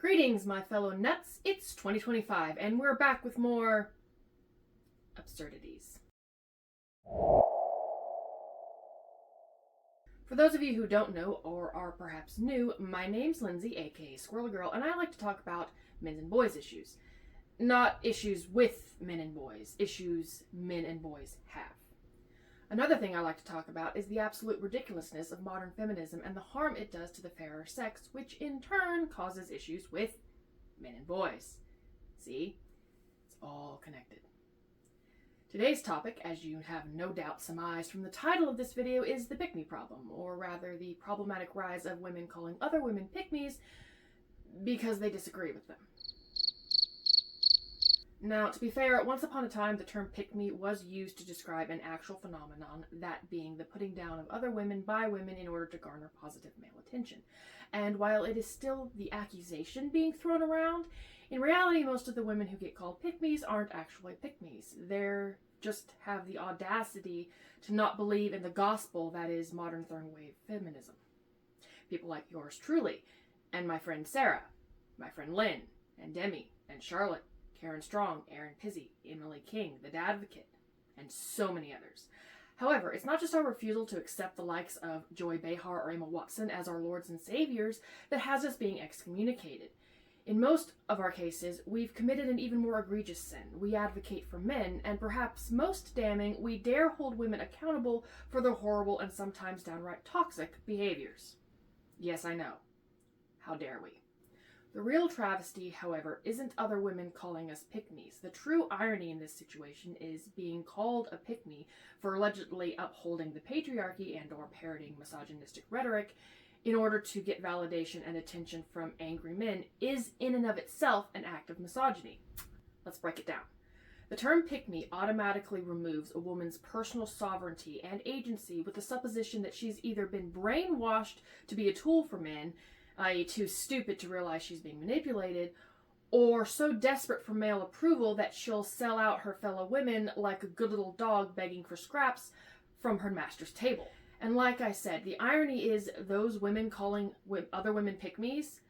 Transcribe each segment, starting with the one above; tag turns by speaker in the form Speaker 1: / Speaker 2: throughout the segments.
Speaker 1: Greetings, my fellow nuts. It's 2025, and we're back with more absurdities. For those of you who don't know, or are perhaps new, my name's Lindsay, aka Squirrel Girl, and I like to talk about men and boys issues. Not issues with men and boys, issues men and boys have. Another thing I like to talk about is the absolute ridiculousness of modern feminism and the harm it does to the fairer sex, which in turn causes issues with men and boys. See? It's all connected. Today's topic, as you have no doubt surmised from the title of this video, is the pick-me problem, or rather the problematic rise of women calling other women pick-me's because they disagree with them. Now, to be fair, once upon a time, the term pick-me was used to describe an actual phenomenon, that being the putting down of other women by women in order to garner positive male attention. And while it is still the accusation being thrown around, in reality, most of the women who get called pick-me's aren't actually pick-me's. They're just have the audacity to not believe in the gospel that is modern third-wave feminism. People like yours truly, and my friend Sarah, my friend Lynn, and Demi, and Charlotte, Karen Strong, Erin Pizzi, Emily King, The Dadvocate, and so many others. However, it's not just our refusal to accept the likes of Joy Behar or Emma Watson as our lords and saviors that has us being excommunicated. In most of our cases, we've committed an even more egregious sin. We advocate for men, and perhaps most damning, we dare hold women accountable for their horrible and sometimes downright toxic behaviors. Yes, I know. How dare we? The real travesty, however, isn't other women calling us pick-me's. The true irony in this situation is being called a pick-me for allegedly upholding the patriarchy and or parroting misogynistic rhetoric in order to get validation and attention from angry men is in and of itself an act of misogyny. Let's break it down. The term pick-me automatically removes a woman's personal sovereignty and agency with the supposition that she's either been brainwashed to be a tool for men, i.e. too stupid to realize she's being manipulated, or so desperate for male approval that she'll sell out her fellow women like a good little dog begging for scraps from her master's table. And like I said, the irony is those women calling other women pick-me's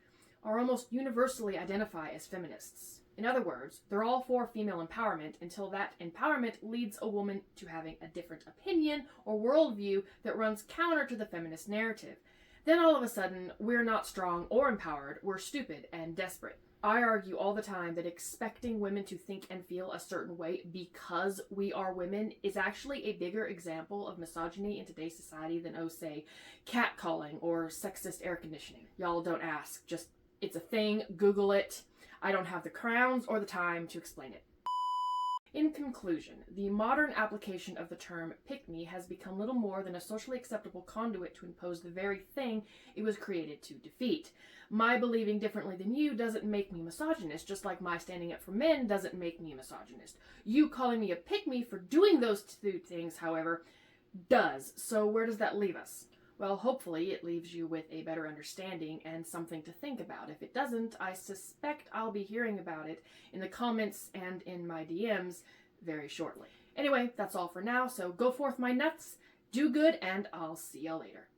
Speaker 1: are almost universally identify as feminists. In other words, they're all for female empowerment until that empowerment leads a woman to having a different opinion or worldview that runs counter to the feminist narrative. Then all of a sudden, we're not strong or empowered, we're stupid and desperate. I argue all the time that expecting women to think and feel a certain way because we are women is actually a bigger example of misogyny in today's society than, say, catcalling or sexist air conditioning. Y'all don't ask, just, it's a thing, Google it. I don't have the crowns or the time to explain it. In conclusion, the modern application of the term pick-me has become little more than a socially acceptable conduit to impose the very thing it was created to defeat. My believing differently than you doesn't make me misogynist, just like my standing up for men doesn't make me a misogynist. You calling me a pick-me for doing those two things, however, does. So where does that leave us? Well, hopefully it leaves you with a better understanding and something to think about. If it doesn't, I suspect I'll be hearing about it in the comments and in my DMs very shortly. Anyway, that's all for now, so go forth my nuts, do good, and I'll see y'all later.